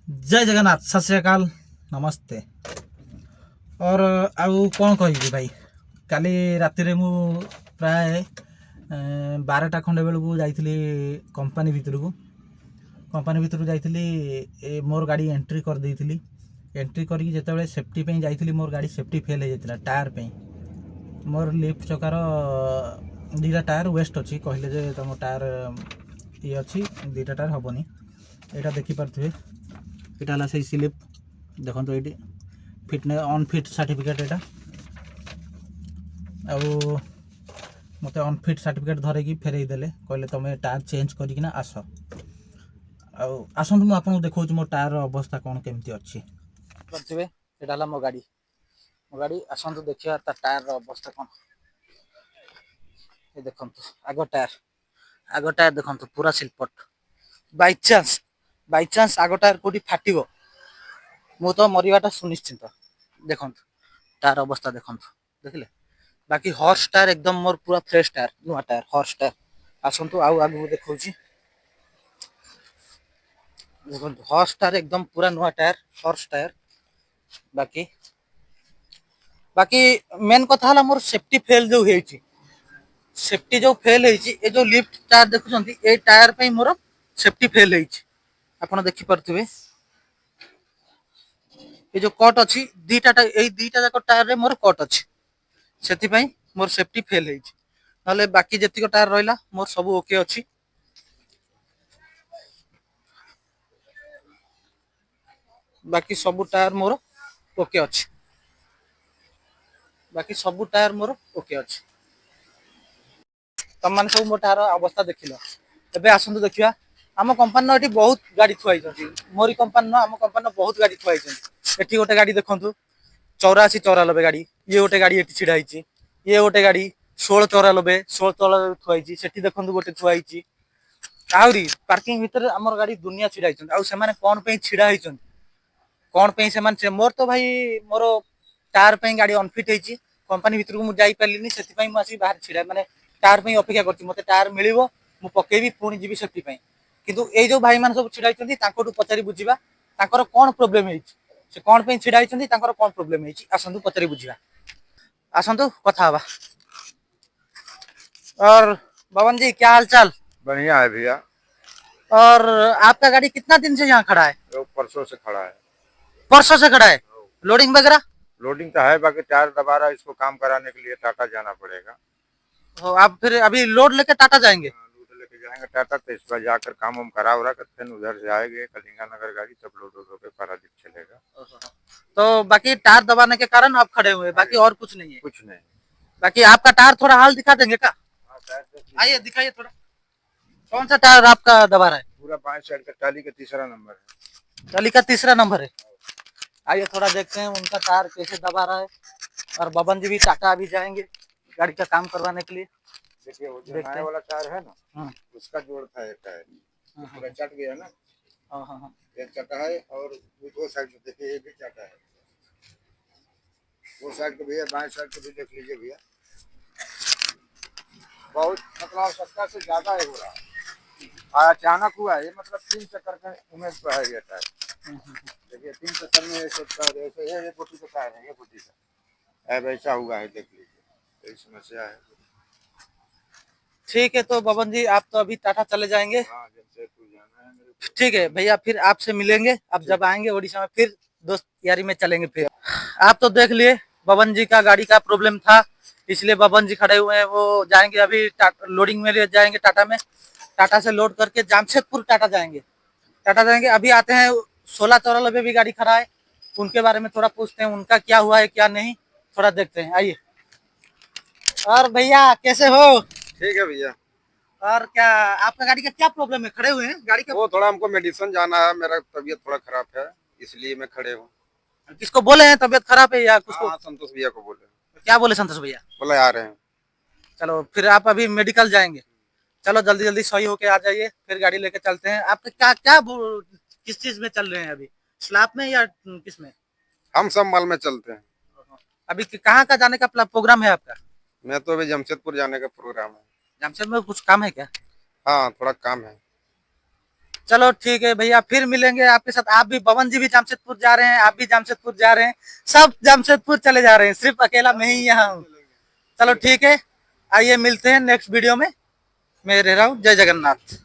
जय जगन्नाथ सत श्री अकाल नमस्ते। और आउ कौन कहि भाई काली राति रे मु प्राय 12टा खंडे बेलू जाइली कंपनी भितर जाइली मोर गाड़ी एंट्री कर देइथिली। एंट्री करके जिते सेफ्टी पे जाइली मोर गाड़ी सेफ्टी फेल हो जाता टायर पे। मोर लिफ्ट चकार दीटा टायर वेस्ट अच्छी कहले जे तुम टायर ये अच्छी दीटा टायर हेनी। यहाँ देखिपे यहाँ से स्लिप देखो ये फिटनेस अनफिट सर्टिफिकेट यहाँ आउ मत अनफिट सर्टिफिकेट धरकी फेरई देले कहले तुम टायर चेंज करना आस आसतु मुझे देखा मो टायर अवस्था कौन केमती अच्छी करते। यहाँ मो गाड़ी आसतु देखिए टायर अवस्था कौन ये देखो आग टायर देखो पूरा सिलपट बाई चांस आग टायर कौटी फाटिबो मु तो मरवाटा सुनिश्चित। देखो टायर अवस्था देखो देखिले बाकी हॉर्स टायर एकदम मोर पूरा फ्रेश टायर नुआ टायर हॉर्स टायर आसतु आउ आगु देखा देखो हॉर्स टायर एकदम पूरा नुआ टायर हॉर्स टायर। बाकी बाकी मेन कथा है मोर सेफ्टी फेल जो होती सेफ्टी जो फेल होती जो लिफ्ट टायर देखुं ये टायर पे मोर सेफ्टी फेल होती आपड़ देखिपे ये जो कट अच्छी दीटा जाक टायर रे मोर कट अच्छी से मोर सेफ्टी फेल होती बाकी जी टायर रहा मोर सब ओके अच्छी। बाकी सब टायर मोर ओके अच्छी बाकी सब टायर मोर ओके अच्छी तुम मैंने सब मो टायर अवस्था देख लो। आसतु देखा आम कंपानी ये बहुत गाड़ी थुआई मोरी कंपानी आम कंपानी बहुत गाड़ी थुआई ये गोटे गाड़ी देखु 84-94 गाड़ी ये गोटे गाड़ी ये छिड़ाई ये गोटे गाड़ी 1694 थुआई से देखो गोटे थुआई आहरी पार्किंग भितर आम गाड़ी दुनिया छिड़ाई आने कौन पे छिड़ा कौन पे से मोर तो भाई मोर टायर पे गाड़ी अनफिट होती कंपानी भितर को मुझे पार्ली से बाहर छिड़ा माने टायर पे अपेक्षा कर मत टायर मिल मु पकेबी पुणी जी सेफ्टी किंतु ये जो भाई मान सब छिड़ा पचारि बुझा कौन प्रोब्लेम से कौन पे छिड़ा कौन प्रोब्लेम आसतु पचारि बुझा आसतु कथा और बबन जी क्या हाल चाल? बढ़िया है भैया। और आपका गाड़ी कितना दिन से यहाँ खड़ा है? वो परसों से खड़ा है। परसों से खड़ा है। लोडिंग वगैरह? लोडिंग तो है, बाकी टायर दबा रहा है, इसको काम कराने के लिए टाटा जाना पड़ेगा। तो आप फिर अभी लोड लेके टाटा जाएंगे? लोड लेके जाएंगे टाटा, तो इस बार जाकर काम वाम करा उरा कर फिर उधर से आएंगे कलिंगा नगर गाड़ी, तब लोड होकर पारादीप चलेगा। तो बाकी टायर दबाने के कारण आप खड़े हुए, बाकी और कुछ नहीं है? कुछ नहीं। बाकी आपका टायर थोड़ा हाल दिखा देंगे क्या? आइए दिखाइए थोड़ा। कौन सा टायर आपका दबा रहा है? पूरा बाएं साइड का टाली का तीसरा नंबर है। टाली का तीसरा नंबर है। आइए थोड़ा देखते हैं उनका टायर कैसे दबा रहा है। और बबन जी भी टाटा अभी जाएंगे गाड़ी का काम करवाने के लिए। देखिए वो जो नया वाला टायर है ना, उसका जोड़ था एक टायर पूरा चट गया ना। हाँ, एक चटा है और दो साइड में देखिए ये भी चटा है। वो साइड को भैया बाएं साइड को भी देख लीजिए भैया, बहुत मतलब 70 से ज्यादा है हो रहा है। अचानक हुआ है ये, मतलब 3 चक्कर का उमेश पर है ये टायर। देखिए 3 चक्कर में ऐसे ये फुटी का टायर है, ये फुटी का है, वैसा हुआ है, देख लीजिए, यही समस्या है। ठीक है तो बबन जी आप तो अभी टाटा चले जाएंगे? हाँ, जमशेदपुर जाना है मेरे को। ठीक है भैया, फिर आपसे मिलेंगे आप जब आएंगे उड़ीसा में, फिर दोस्त यारी में चलेंगे। फिर आप तो देख लिए बबन जी का गाड़ी का प्रॉब्लम था, इसलिए बबन जी खड़े हुए हैं। वो जाएंगे अभी लोडिंग में जाएंगे टाटा में, टाटा से लोड करके जमशेदपुर टाटा जाएंगे। अभी आते हैं 1694 भी गाड़ी खड़ा है, उनके बारे में थोड़ा पूछते हैं, उनका क्या हुआ है क्या नहीं, थोड़ा देखते हैं। आइए। और भैया कैसे हो? ठीक है भैया। और क्या आपका गाड़ी का क्या प्रॉब्लम है, खड़े हुए हैं गाड़ी का? वो थोड़ा हमको मेडिसिन जाना है, मेरा तबीयत थोड़ा खराब है, इसलिए मैं खड़े हूँ। किसको बोले हैं तबीयत खराब है या कुछ? हाँ, संतोष भैया को बोले। क्या बोले संतोष भैया? बोला आ रहे हैं। चलो फिर आप अभी मेडिकल जाएंगे, चलो जल्दी जल्दी सही होके आ जाइए, फिर गाड़ी लेके चलते हैं। आप क्या क्या किस चीज में चल रहे हैं अभी, स्लैब में या किस में? हम सब माल में चलते हैं। अभी कहाँ का जाने का प्रोग्राम है आपका? मैं तो अभी जमशेदपुर जाने का प्रोग्राम है। जमशेदपुर में कुछ काम है क्या? हाँ, थोड़ा काम है। चलो ठीक है भैया, फिर मिलेंगे आपके साथ। आप भी, पवन जी भी जमशेदपुर जा रहे हैं, आप भी जमशेदपुर जा रहे हैं, सब जमशेदपुर चले जा रहे हैं, सिर्फ अकेला मैं ही यहाँ हूँ। चलो ठीक है, आइए मिलते हैं नेक्स्ट वीडियो में। मैं रह रहा हूँ। जय जगन्नाथ।